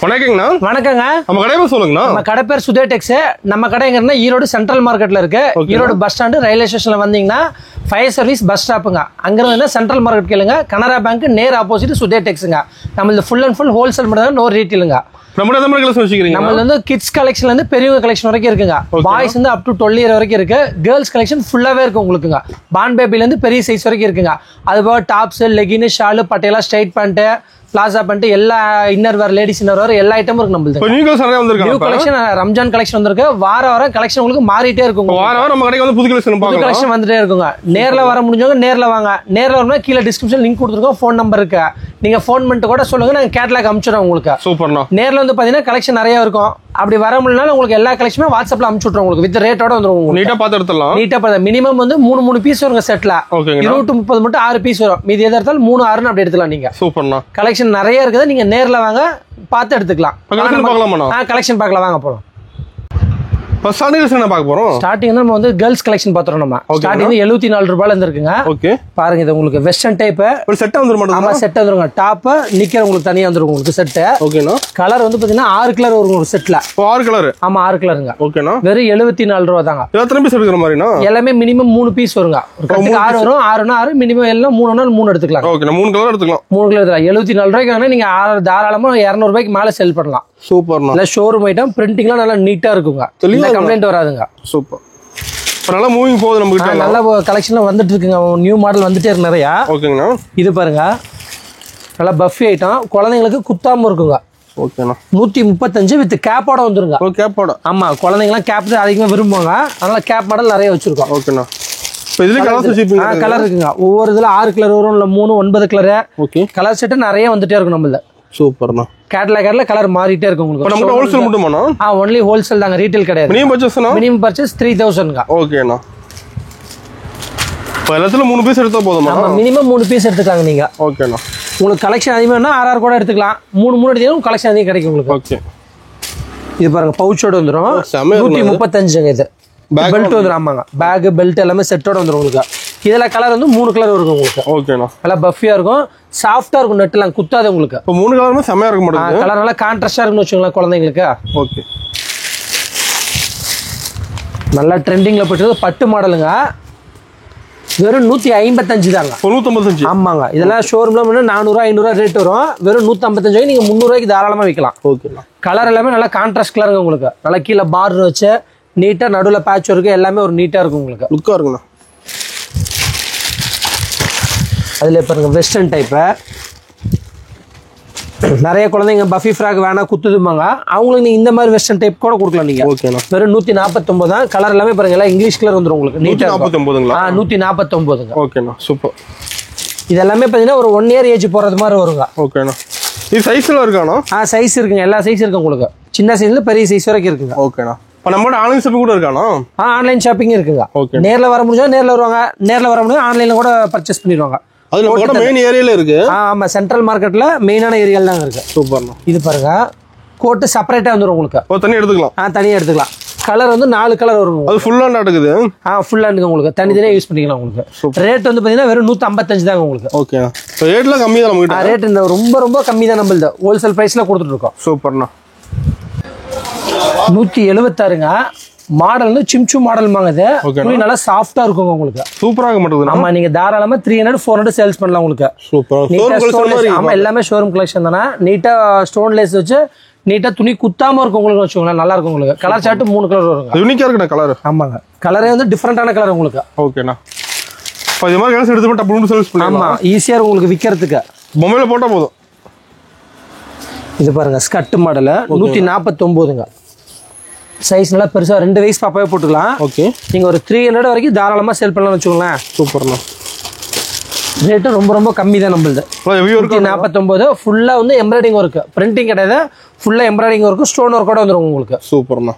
வணக்கங்கண்ணா. வணக்கங்க. நம்ம கடை பேர் சொல்லுங்கண்ணா. நம்ம கடை பேர் சுதே டெக்ஸ். நம்ம கடைங்கன்னா ஈரோடு சென்ட்ரல் மார்க்கெட்ல இருக்கு. ஈரோடு பஸ் ஸ்டாண்டு ரயில்வே ஸ்டேஷன்ல வந்தீங்கன்னா ஃபயர் சர்வீஸ் பஸ் ஸ்டாப்புங்க. அங்கிருந்து சென்ட்ரல் மார்க்கெட் கேளுங்க. கனரா பேங்க் நேர் ஆப்போசிட் சுதே டெக்ஸுங்க. நம்ம ஃபுல் அண்ட் ஃபுல் ஹோல்சேல் மட்டும் தான், நோ ரீட்டெயிலுங்க. நம்ம கிட்ஸ் கலெக்ஷன்ல இருந்து பெரியவங்க கலெக்ஷன் வரைக்கும் இருக்குங்க. பாய்ஸ் வந்து அப் டு 12 இயர் வரைக்கும் இருக்கு. கேர்ள்ஸ் கலெக்ஷன் ஃபுல்லாவே இருக்கு உங்களுக்குங்க. பான் பேபில இருந்து பெரிய சைஸ் வரைக்கும் இருக்குங்க. அது போக tops, legging, shawl, Patiala, straight pant, palazzo pant, எல்லா inner wear, ladies inner wear எல்லா ஐட்டமும் இருக்கு நம்மளுக்கு. நியூ கலெக்ஷன் ரம்ஜான் கலெக்ஷன் வந்திருக்கு. வாரம் கலெக்ஷன் உங்களுக்கு மாறிட்டே இருக்கும். நம்ம கடைக்கு வந்து புது கலெக்ஷன் வந்துட்டே இருக்குங்க. நேர்ல வர முடிஞ்சவங்க நேர்ல வாங்க. நேர்ல வரணும்னா கீழே டிஸ்கிரிப்ஷன் லிங்க் கொடுத்துருக்கோம், ஃபோன் நம்பர் இருக்கு. நீங்க ஃபோன் பண்ணிட்டு கூட சொல்லுங்க, நாங்க கேட்டலாக் அனுப்பிச்சுடுறோம் உங்களுக்கு. சூப்பர்ண்ணா. நேர்ல வந்து பாத்தீங்கன்னா கலெக்ஷன் நிறைய இருக்கும். அப்படி வர முடியலனாலும் உங்களுக்கு எல்லா கலெக்ஷனுமே வாட்ஸ்அப்ல அனுப்பிச்சுடுறோம் உங்களுக்கு. வித் ரேட்டோட வந்துரும். நீட்டா பார்த்து எடுத்துடலாம். நீட்டா பார்த்து மினிமம் வந்து 3 பீஸ் வருங்க செட்ல. 20 to 30 மட்டும் 6 பீஸ் வரும். மீதி எதா இருந்தாலும் 3, 6 அப்படி எடுத்துக்கலாம் நீங்க. சூப்பர்ண்ணா. கலெக்ஷன் நிறைய இருக்குது. நீங்க நேர்ல வாங்க, பார்த்து எடுத்துக்கலாம். கலெக்ஷன் பார்க்கலாம், வாங்க போறோம். ஸ்டார்டிங் நம்ம வந்து கேர்ள்ஸ் கலெக்ஷன் பாத்துறோம். நம்ம ஸ்டார்டிங் 74 ரூபாயில இருந்து இருக்குங்க. ஓகே, பாருங்க. இது உங்களுக்கு வெஸ்டர்ன் டைப் ஒரு செட் வந்துரும். ஆமா, செட் வந்துருங்க. டாப் நிக்கர் உங்களுக்கு தனியா வந்துரும் உங்களுக்கு செட். ஓகேனா. கலர் வந்து பாத்தீங்கன்னா 6 கலர் வரும் ஒரு செட்ல. 6 கலர். ஆமா, 6 கலருங்க. ஓகேனா. வெறும் 74 ரூபாய் தாங்க. எத்தனை பீஸ் எடுக்கிற மாதிரினா? எல்லாமே மினிமம் 3 பீஸ் வருங்க. ஒரு கட்டுக்கு 6 வரும். 6னா 6, மினிமம் எல்லாம் 3னா 3 எடுத்துக்கலாம். ஓகே, 3 கலர் எடுத்துக்கலாம். 3 கலர் எடுத்துக்கலாம். 74 ரூபாய்க்கு நீங்க தாராளமா 200 ரூபாய்க்கு மேல செல் பண்ணலாம். சூப்பர்ண்ணா. இல்ல ஷோரூம் ஐட்டம், பிரிண்டிங்லாம் நல்லா நீட்டா இருக்குங்க. இந்த கம்ப்ளைண்ட் வராதுங்க. சூப்பர். நல்லா மூவிங் போகுது நம்ம கிட்ட. நல்ல கலெக்ஷன்ல வந்துட்டு இருக்குங்க. நியூ மாடல் வந்துட்டே இருக்கு நிறைய. ஓகேங்கண்ணா. இது பாருங்க, நல்லா பஃபி ஐட்டம். குழந்தைங்களுக்கு குத்தாம இருக்குங்க. ஓகேண்ணா. 135 வித் கேப்போட வந்துருங்க. கேப்போட. ஆமா, குழந்தைங்கலாம் கேப் தான் அதிகமா விரும்புவாங்க. அதனால கேப் மாடல் நிறைய வச்சிருக்கோம். ஓகேண்ணா. கலர் இருக்குங்க. ஒவ்வொரு இதுல 6 கலர் வரும், இல்ல 3, 9 கலர். ஓகே, கலர் செட் நிறைய வந்துட்டே இருக்கும் நம்மள. சூப்பர்ண்ணா. கேட்லாக்ல கலர் மாறிட்டே இருக்கும் உங்களுக்கு. நம்ம ஹோல்சேல் மட்டுமாண்ணா? ஒன்லி ஹோல்சேல் தாங்க, ரீட்டைல் கிடையாது. மினிமம் பர்ச்சேஸ் 3000ங்க. ஓகேண்ணா. எல்லாத்துல 3 பீஸ் எடுத்தா போதுமா? ஆமா, மினிமம் 3 பீஸ் எடுத்துக்காங்க நீங்க. ஓகேண்ணா. உங்களுக்கு கலெக்ஷன் அதிகமானா 6 கூட எடுத்துக்கலாம். 3 எடுத்தீங்கன்னா கலெக்ஷன் அதிகம் கிடைக்கும் உங்களுக்கு. ஓகே. இது பாருங்க, பவுச்சோட வந்துரும். 135ங்க. இது பெல்ட் வந்துரும். ஆமாங்க, பேக் பெல்ட் எல்லாமே செட்டோட வந்துரும் உங்களுக்கு. இதுல கலர் வந்து 3 கலர் இருக்கும் உங்களுக்கு. ஓகேண்ணா. நல்லா பஃபியா இருக்கும், சாஃப்டா இருக்கும், நெட்லாம் குத்தாது உங்களுக்கு. இப்போ 3 கலருமே செமையா இருக்க மாட்டேங்குது. கலர் நல்லா கான்ட்ராஸ்டா இருக்குன்னு வச்சுக்கோங்களேன் குழந்தைங்களுக்கு. ஓகே. நல்லா ட்ரெண்டிங்ல போயிட்டு பட்டு மாடலுங்க. வெறும் 155 தாங்க. 155. ஆமாங்க. இதெல்லாம் ஷோரூம்ல 400, 500 ரேட் வரும். வெறும் 155 நீங்க 300 ரூபாய்க்கு தாராளமா விற்கலாம். ஓகேண்ணா. கலர் எல்லாமே நல்லா கான்ட்ராஸ்ட் கலருங்க உங்களுக்கு. நல்லா கீழே பார்டர் வச்சு நீட்டா நடுவுல பேட்ச் இருக்கு. எல்லாமே ஒரு நீட்டா இருக்கும் உங்களுக்கு. லுக்கா இருக்குண்ணா. அதுல பாருங்க, வெஸ்டர்ன் டைப். நிறைய குழந்தைங்க பஃபி ஃப்ராக் வேணா குத்துதுமாங்க. அவங்களுக்கு நீங்க இந்த மாதிரி வெஸ்டர்ன் டைப் கூட கொடுக்கலாம் நீங்க. ஓகேண்ணா. வெறும் 149 தான். கலர் எல்லாமே பாருங்க, எல்லாம் இங்கிலீஷ் கலர் வந்துரும் உங்களுக்கு. 149ங்களா? 149ங்க. ஓகேண்ணா, சூப்பர். இது எல்லாமே பாத்தீங்கன்னா ஒரு 1 இயர் ஏஜ் போறது மாதிரி வருங்க. ஓகேண்ணா. இது சைஸ்ல இருக்கானோ? சைஸ் இருக்குங்க. எல்லா சைஸ் இருக்கு உங்களுக்கு. சின்ன சைஸ்ல பெரிய சைஸ் வரைக்கும் இருக்குங்க. ஓகேண்ணா. இப்போ நம்ம ஆன்லைன் ஷாப்பிங் கூட இருக்கானோ? ஆன்லைன் ஷாப்பிங் இருக்குங்க. ஓகே. நேர்ல வர முடிஞ்சா நேர்ல வருவாங்க. நேர்ல வர முடியும் ஆன்லைன்ல கூட பர்ச்சேஸ் பண்ணிடுவாங்க. அது நம்ம மெயின் ஏரியால இருக்கு. ஆமா, சென்ட்ரல் மார்க்கெட்ல மெயினான ஏரியால தான் இருக்கு. சூப்பர்ண்ணா. இது பாருங்க, கோட் செப்பரேட்டா வந்துரும் உங்களுக்கு. தனியா எடுத்துக்கலாம். தனியா எடுத்துக்கலாம். கலர் வந்து 4 கலர் வரும். அது ஃபுல் ஹேண்ட் இருக்குது. ஃபுல் ஹேண்டுங்க உங்களுக்கு. தனித்தனியா யூஸ் பண்ணிக்கலாம் உங்களுக்கு. ரேட் வந்து பாத்தீங்கன்னா வெறும் 155 தாங்க உங்களுக்கு. ஓகே. ரேட்ல கம்மி தான் நம்ம கிட்ட. ரேட் இந்த ரொம்ப கம்மி தான் நம்மள்து. ஹோல்சேல் பிரைஸ்ல கொடுத்துட்டு இருக்கோம். சூப்பர்ண்ணா. 176ங்க. மாடல் வந்து சிம்சு மாடல் வாங்குது. நல்லா சாஃப்டா இருக்குங்க உங்களுக்கு. சூப்பரா இருக்க மாட்டேங்குது. ஆமா, நீங்க தாராளமா 300, 400 சேல்ஸ் பண்ணலாம் உங்களுக்கு. சூப்பர். ஆமா, எல்லாமே ஷோரூம் கலெக்ஷன் தானே. நீட்டா ஸ்டோன் லேஸ் வச்சு நீட்டா துணி குத்தாம இருக்கும் உங்களுக்கு வச்சுக்கோங்களேன். நல்லா இருக்கும் உங்களுக்கு. கலர் சார்ட் 3 கலர் வருங்க. யூனிக்கா இருக்குண்ணா கலர். ஆமாங்க, கலரே வந்து டிஃபரெண்டான கலர் உங்களுக்கு. ஓகேண்ணா. இப்போ இது மாதிரி கலர்ஸ் எடுத்து டப்புனு சேல்ஸ் பண்ணலாம். ஆமா, ஈஸியா உங்களுக்கு விக்கிறதுக்கு. மொபைல்ல போட்டா போதும். இது பாருங்க, ஸ்கர்ட் மாடல் 149ங்க. சைஸ் நல்லா பெருசா 2 வயசு பாப்பாவே போட்டுக்கலாம். ஓகே. நீங்க ஒரு 300 வரைக்கும் தாராளமா சேல் பண்ணலாம்னு வச்சுக்கோங்களேன். சூப்பர்ண்ணா. ரேட்டு ரொம்ப கம்மி தான் நம்மளுது. 149. ஃபுல்லா வந்து எம்ப்ராய்டிங் ஒர்க், பிரிண்டிங் கிடையாது. ஃபுல்லா எம்ப்ராய்டிங் ஒர்க், ஸ்டோன் ஒர்க் கூட வந்துரும் உங்களுக்கு. சூப்பர்ண்ணா.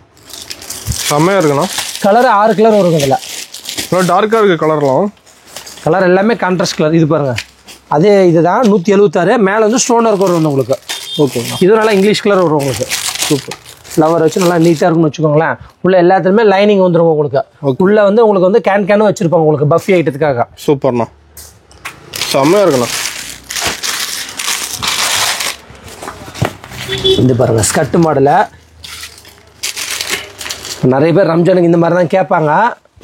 செம்மையா இருக்குண்ணா. கலர் 6 கலர் வருங்க. இதுல டார்க்கா இருக்கு கலர்லாம். கலர் எல்லாமே கான்ட்ராஸ்ட் கலர். இது பாருங்க, அதே இதுதான் 176. மேல வந்து ஸ்டோன் ஒர்க் வரும் உங்களுக்கு. ஓகேண்ணா. இது நல்லா இங்கிலீஷ் கலர் வரும் உங்களுக்கு. சூப்பர். ஃப்ளவர் வச்சு நல்லா நீட்டா இருக்குன்னு வச்சுக்கோங்களேன். உள்ள எல்லாத்துலயுமே லைனிங் வந்துரும் உங்களுக்கு. உள்ள வந்து உங்களுக்கு வந்து கேன் வச்சிருப்பாங்க உங்களுக்கு பஃபி ஐட்டத்துக்காக. சூப்பர்ண்ணா. செம்மையா இருக்குண்ணா. இது பாருங்க ஸ்கர்ட் மாடல நிறைய பேர் ரம்ஜானுக்கு இந்த மாதிரி தான் கேட்பாங்க.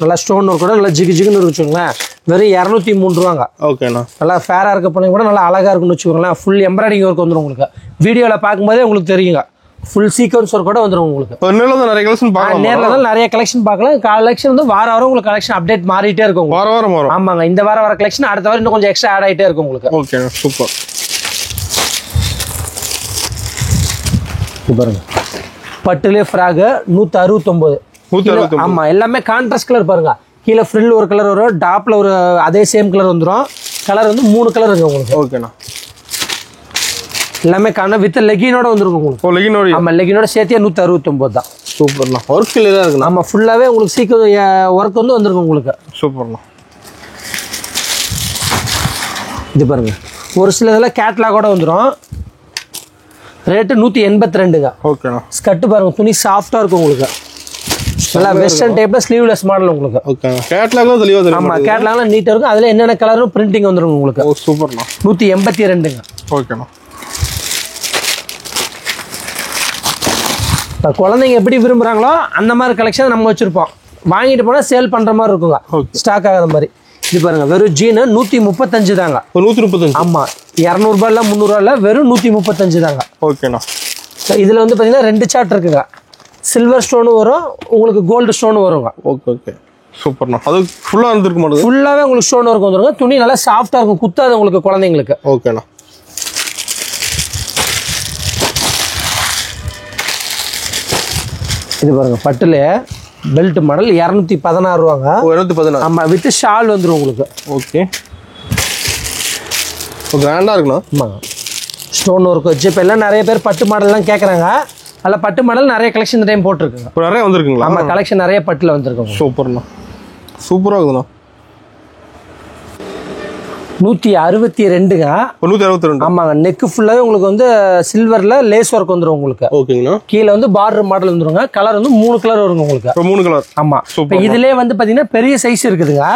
நல்லா ஸ்டோன் ஒர்க் கூட நல்லா ஜிகு ஜிகுன்னு வச்சுக்கோங்களேன். வெறும் 203 ரூபாங்க. ஓகேண்ணா. நல்லா ஃபேராக இருக்க போனீங்க கூட நல்லா அழகாக இருக்குன்னு வச்சுக்கோங்களேன். ஃபுல் எம்ப்ராய்டிங் ஒர்க் வந்துடும் உங்களுக்கு. வீடியோவில் பார்க்கும்போதே உங்களுக்கு தெரியுங்க. ஃபுல் சீக்வன்ஸ் ஒர்க் கூட வந்துடும் உங்களுக்கு. நேரில் தான் நிறைய கலெக்ஷன் பார்க்கலாம். நேரில் தான் நிறைய கலெக்ஷன் பார்க்கலாம். கலெக்ஷன் வந்து வார வாரம் உங்களுக்கு கலெக்ஷன் அப்டேட் மாறிட்டே இருக்கும். வார வாரம் வரும். ஆமாங்க. இந்த வாரம் வர கலெக்ஷன் அடுத்த வாரம் இன்னும் கொஞ்சம் எக்ஸ்ட்ரா ஆட் ஆகிட்டே இருக்கும் உங்களுக்கு. Okay super. பாருங்க பட்டுலே ஃப்ராக் 169. ஆமா எல்லாமே கான்ட்ராஸ்ட் கலர் பாருங்க. கீழே ஃப்ரில் ஒரு கலர் வரும், டாப்ல ஒரு அதே சேம் கலர் வந்துடும். கலர் வந்து 3 கலர் இருக்கு உங்களுக்கு. ஓகேண்ணா. எல்லாமே வித் லெகினோட வந்துருக்கும் உங்களுக்கு. ஓ லெகினோட. ஆமா லெகினோட சேர்த்தே 169 தான். சூப்பர்ண்ணா. ஒர்க் கிளியரா இருக்கு. ஆமா ஃபுல்லாவே உங்களுக்கு சீக்கிரம் ஒர்க் வந்து வந்துருக்கும் உங்களுக்கு. சூப்பர்ண்ணா. இது பாருங்க ஒரு சில இதெல்லாம் கேட்லாகோட வந்துடும். ரேட்டு 182ங்க. ஓகேண்ணா. ஸ்கர்ட் பாருங்க துணி சாஃப்டா இருக்கும் உங்களுக்கு. நல்லா வெஸ்டர்ன் டைப்ல ஸ்லீவ்லெஸ் மாடல் உங்களுக்கு. ஓகே. கேட்லாக்லாம் தெளிவா தெரியும். ஆமா கேட்லாக்லாம் நீட்டா இருக்கும். அதுல என்னென்ன கலரும் பிரிண்டிங் வந்துரும் உங்களுக்கு. ஓ சூப்பர்ண்ணா. 182ங்க. ஓகேண்ணா. இப்போ குழந்தைங்க எப்படி விரும்புறாங்களோ அந்த மாதிரி கலெக்ஷன் நம்ம வச்சிருப்போம். வாங்கிட்டு போனா சேல் பண்ற மாதிரி இருக்குங்க. ஸ்டாக் ஆகாத மாதிரி. இது பாருங்க வெறும் ஜீனு 135 தாங்க. 135. ஆமா 200 ரூபாய் இல்ல 300 ரூபாய் இல்ல வெறும் 135 தாங்க. ஓகேண்ணா. இதுல வந்து பாத்தீங்கன்னா 2 சார்ட் இருக்குங்க. சில்வர் ஸ்டோனும் வரும் உங்களுக்கு கோல்டு ஸ்டோனும் வருங்க. ஓகே ஓகே சூப்பர்ண்ணா. அது ஃபுல்லா வந்துருக்க மாட்டேங்குது. ஃபுல்லாவே உங்களுக்கு ஸ்டோன் ஒர்க் வந்துருங்க. துணி நல்லா சாஃப்டா இருக்கும். குத்தாது உங்களுக்கு குழந்தைங்களுக்கு. ஓகேண்ணா. இது பாருங்க பட்டுல பெல்ட் மாடல் 216 ரூபாங்க. 216. ஆமா வித் ஷால் வந்துரும் உங்களுக்கு. ஓகே கிராண்டா இருக்குண்ணா. ஆமாங்க ஸ்டோன் ஒர்க் வச்சு இப்போ எல்லாம் நிறைய பேர் பட்டு மாடல்லாம் கேட்குறாங்க. அதில் பட்டு மாடல் நிறைய கலெக்ஷன் இந்த டைம் போட்டிருக்குங்க. இப்போ நிறைய வந்திருக்குங்களா? ஆமாம் கலெக்ஷன் நிறைய பட்டில் வந்திருக்குங்க. சூப்பர்ண்ணா. சூப்பராக இருக்குதுண்ணா. 162ங்க. 162. ஆமாங்க நெக்கு ஃபுல்லாகவே உங்களுக்கு வந்து சில்வரில் லேஸ் ஒர்க் வந்துடும் உங்களுக்கு. ஓகேங்கண்ணா. கீழே வந்து பார்டர் மாடல் வந்துருங்க. கலர் வந்து 3 கலர் வருங்க உங்களுக்கு. 3 கலர். ஆமாம் இப்போ இதுலேயே வந்து பார்த்தீங்கன்னா பெரிய சைஸ் இருக்குதுங்க.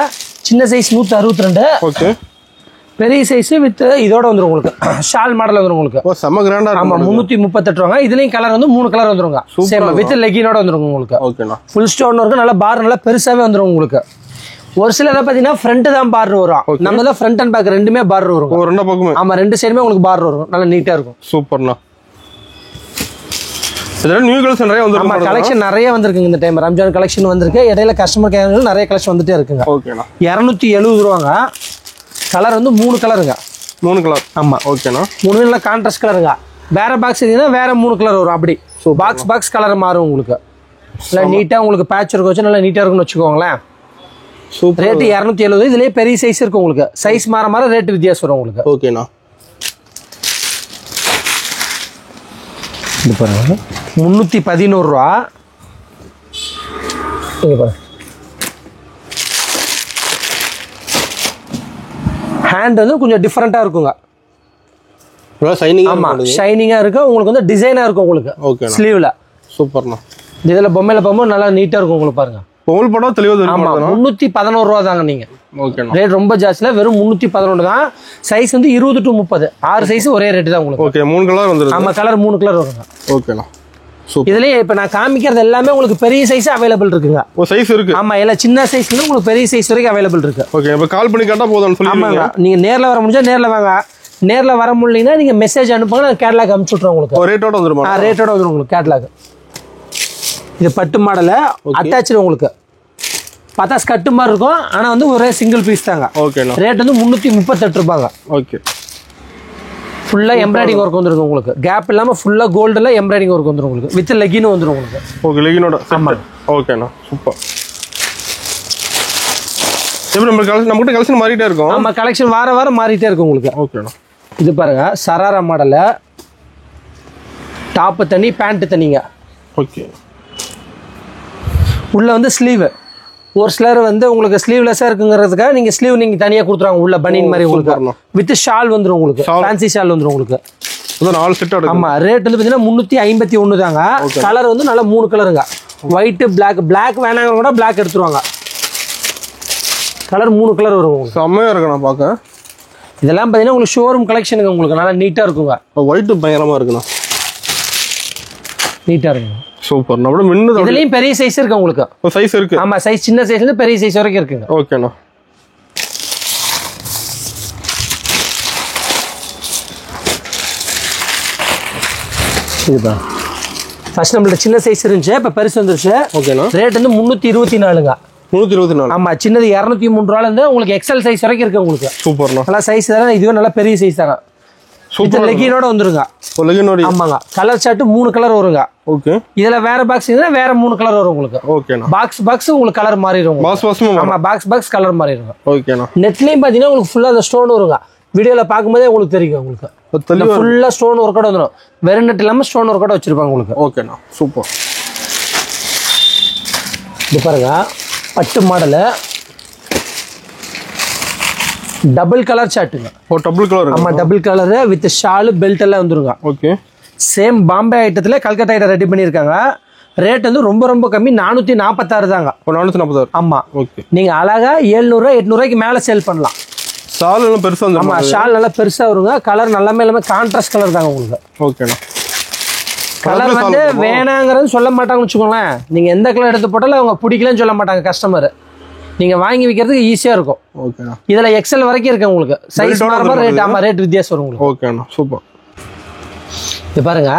சின்ன சைஸ் 162. ஓகே. பெரிய சைஸ் வித் இதோட வந்துரும் உங்களுக்கு. ஷால் மாடல் வந்துரும் உங்களுக்கு. ஓ செம கிராண்டா இருக்கு. ஆமா 338 ரூபாங்க. இதுலயும் கலர் வந்து 3 கலர் வந்துருங்க. சேம் வித் லெகினோட வந்துரும் உங்களுக்கு. ஓகேண்ணா. ஃபுல் ஸ்டோன் இருக்கு. நல்லா பார் நல்லா பெருசாவே வந்துரும் உங்களுக்கு. ஒரு சிலர் பாத்தீங்கன்னா ஃப்ரண்ட் தான் பார்டர் வரும். நம்ம தான் ஃப்ரண்ட் அண்ட் பேக் ரெண்டுமே பார்டர் வரும். ஓ ரெண்டு பக்கமே. ஆமா ரெண்டு சைடுமே உங்களுக்கு பார்டர் வரும். நல்லா நீட்டா இருக்கும். சூப்பர்ண்ணா. இதெல்லாம் நியூ கலெக்ஷன் நிறைய வந்திருக்கு. ஆமா கலெக்ஷன் நிறைய வந்திருக்குங்க இந்த டைம். ரம்ஜான் கலெக்ஷன் வந்திருக்கு. இடையில கஸ்டமர் கேர் நிறைய கலெக்ஷன் வந்துட்டே இருக்குங்க. ஓகேண்ணா. 270 ரூபாங்க. கலர் வந்து 3 கலருங்க. 3 கலர். ஆமா ஓகேண்ணா. 3 நல்ல கான்ட்ராஸ்ட் கலருங்க. வேற பாக்ஸ் இதுனா வேற 3 கலர் வரும். அப்படி பாக்ஸ் கலர் மாறும் உங்களுக்கு. நல்லா நீட்டா உங்களுக்கு பேட்ச் ஒர்க் வச்சு நல்லா நீட்டா இருக்குன்னு வச்சுக்கோங்களேன். சூப்பர். ரேட் 270. இதுலயே பெரிய சைஸ் இருக்கு உங்களுக்கு. சைஸ் மாற ரேட் வித்தியாசம் வரும் உங்களுக்கு. ஓகேண்ணா. இது பாருங்க 311 ரூபா. இங்க பாருங்க ஹேண்ட் வந்து கொஞ்சம் டிஃபரெண்டா இருக்குங்க. ஷைனிங்கா. ஆமா ஷைனிங்கா இருக்கு. உங்களுக்கு வந்து டிசைனா இருக்கும் உங்களுக்கு. ஓகே ஸ்லீவ்ல. சூப்பர்ண்ணா. இதுல பொம்மையில போகும்போது நல்லா நீட்டா இருக்கும் உங்களுக்கு பாருங்க. பொம்மல் படம் தெளிவா தெரியும். ஆமா 311 ரூபா தாங்க நீங்க. ஓகேண்ணா. ரேட் ரொம்ப ஜாஸ்தில வெறும் 311 தான். சைஸ் வந்து 20 to 30 6 சைஸ் ஒரே ரேட் தான் உங்களுக்கு. ஓகே 3 கலர் வந்துருக்கு. ஆமா கலர் 3 கலர் வருங்க. ஓகேண்ணா. சூப்பர். இதுலயே இப்ப நான் காமிக்கிறது எல்லாமே உங்களுக்கு பெரிய சைஸ் அவைலபிள் இருக்குங்க. ஓ சைஸ் இருக்கு. ஆமா எல்லாம் சின்ன சைஸ்ல உங்களுக்கு பெரிய சைஸ் வரைக்கும் அவைலபிள் இருக்கு. ஓகே இப்ப கால் பண்ணி கேட்டா போதும்னு சொல்லுவீங்க. ஆமாங்க நீங்க நேர்ல வர முடிஞ்சா நேர்ல வாங்க. நேர்ல வர முடியலனா நீங்க மெசேஜ் அனுப்புங்க. நான் கேட்டலாக் அனுப்பிச்சு விட்டுறேன் உங்களுக்கு. ரேட்டோட வந்துருமா? ரேட்டோட வந்துரும் உங்களுக்கு கேட்டலாக். இது பட்டு மாடல் அட்டாச்டு உங்களுக்கு. பார்த்தா ஸ்கர்ட் மாதிரி இருக்கும். ஆனா வந்து ஒரே சிங்கிள் பீஸ் தாங்க. ஓகேண்ணா. ரேட் வந்து 338 ரூபாங்க. ஓகே. ஃபுல்லா எம்ப்ராய்டிங் ஒர்க் வந்துரும் உங்களுக்கு. கேப் இல்லாம ஃபுல்லா கோல்டுல எம்ப்ராய்டிங் ஒர்க் வந்துரும் உங்களுக்கு. வித் லெகின் வந்துரும் உங்களுக்கு. ஓகே லெகினோட. ஆமா. ஓகேண்ணா சூப்பர். இப்போ நம்ம கிட்ட கலெக்ஷன் மாறிட்டே இருக்கும். ஆமா கலெக்ஷன் வாரம் மாறிட்டே இருக்கும் உங்களுக்கு. ஓகேண்ணா. இது பாருங்க சராரா மாடல். டாப் தனி பேண்ட் தனிங்க. ஓகே. உள்ள வந்து ஸ்லீவ். ஒரு சிலர் வந்து உங்களுக்கு ஸ்லீவ்லெஸ்ஸா இருக்குங்கிறதுக்காக நீங்க ஸ்லீவ் நீங்க தனியா கொடுத்துறாங்க. உள்ள பனியன் மாதிரி உங்களுக்கு வித் ஷால் வந்துரும் உங்களுக்கு. ஃபேன்சி ஷால் வந்துரும் உங்களுக்கு. அதான் 4 செட் எடுக்கும். ஆமா ரேட் வந்து பாத்தீங்கன்னா 351 தாங்க. கலர் வந்து நல்ல 3 கலருங்க. ஒயிட் பிளாக் வேணாங்க கூட பிளாக் எடுத்துருவாங்க. கலர் 3 கலர் வரும் உங்களுக்கு. செம்மையா இருக்கு நான் பார்க்க. இதெல்லாம் பாத்தீங்கன்னா உங்களுக்கு ஷோரூம் கலெக்ஷனுங்க உங்களுக்கு நல்லா நீட்டா இருக்குங்க. ஒயிட் பயங்கரமா இருக்குண்ணா. நீட்டா இருக்கும். சூப்பர். நம்ம மின்னது இதுலயும் பெரிய சைஸ் இருக்கு உங்களுக்கு. சைஸ் இருக்கு. ஆமா, சைஸ் சின்ன சைஸ்ல இருந்து பெரிய சைஸ் வரைக்கும் இருக்குங்க. ஓகேண்ணா. இதுதான் ஃபர்ஸ்ட் நம்மளோட சின்ன சைஸ் இருந்துச்சு, இப்ப பெருசு வந்துருச்சு. ஓகேண்ணா. ரேட் வந்து 324ங்க. 324. ஆமா, சின்னது 203 ரூபாயில இருந்து உங்களுக்கு எக்ஸ்எல் சைஸ் வரைக்கும் இருக்கு உங்களுக்கு. சூப்பர்ண்ணா. நல்லா சைஸ் தான், இதுவே நல்லா பெரிய சைஸ் தாங்க. சூப்பர். லெகினோட வந்துருங்க. லெகினோட. ஆமாங்க. கலர் சார்ட் 3 கலர் வருங்க. ஓகே. இதுல வேற பாக்ஸ் இருந்தா வேற 3 கலர் வரும் உங்களுக்கு. ஓகேண்ணா. பாக்ஸ் உங்களுக்கு கலர் மாறிடும். ஆமா, பாக்ஸ் கலர் மாறிடும். ஓகேண்ணா. நெட்லயும் பாத்தீங்கன்னா உங்களுக்கு ஃபுல்லா அந்த ஸ்டோன் வருங்க. வீடியோல பாக்கும்போதே உங்களுக்கு தெரியும். உங்களுக்கு ஃபுல்லா ஸ்டோன் ஒர்க்கோட வந்துடும். வெறும் நெட் இல்லாம ஸ்டோன் ஒர்க்கோட வச்சிருப்பாங்க உங்களுக்கு. ஓகேண்ணா. சூப்பர். இது பாருங்க, பட்டு மாடல் டபுள் கலர் சார்ட்டுங்க. ஓ, டபுள் கலர். ஆமா, double colour with shawl belt எல்லாம் வந்துருங்க. ஓகே. சேம் பாம்பே ஐட்டத்துல கல்கத்தா ஐட்டம் ரெடி பண்ணிருக்காங்க. ரேட் வந்து ரொம்ப ரொம்ப கம்மி, 446 தாங்க. 446. ஆமா. ஓகே. நீங்க அழகா 700 800 ரூபாய்க்கு மேல சேல் பண்ணலாம். ஷால் எல்லாம் பெருசா வந்துரும். ஆமா, ஷால் நல்லா பெருசா வருங்க. கலர் நல்லாமே எல்லாமே கான்ட்ராஸ்ட் கலர் தாங்க உங்களுக்கு. ஓகேண்ணா. கலர் வந்து வேணாங்கிறது சொல்ல மாட்டாங்கன்னு வச்சுக்கோங்களேன். நீங்க எந்த கலர் எடுத்து போட்டாலும் அவங்க பிடிக்கலன்னு சொல்ல மாட்டாங்க கஸ்டமர். நீங்க வாங்கி வைக்கிறதுக்கு ஈஸியா இருக்கும். ஓகேண்ணா. இதுல எக்ஸ்எல் வரைக்கும் இருக்கு உங்களுக்கு. சைஸ் மாறுமா ரேட். ஆமா, ரேட் வித்தியாசம் வரும் உங்களுக்கு. ஓகேண்ணா. சூப்பர். இது பாருங்க,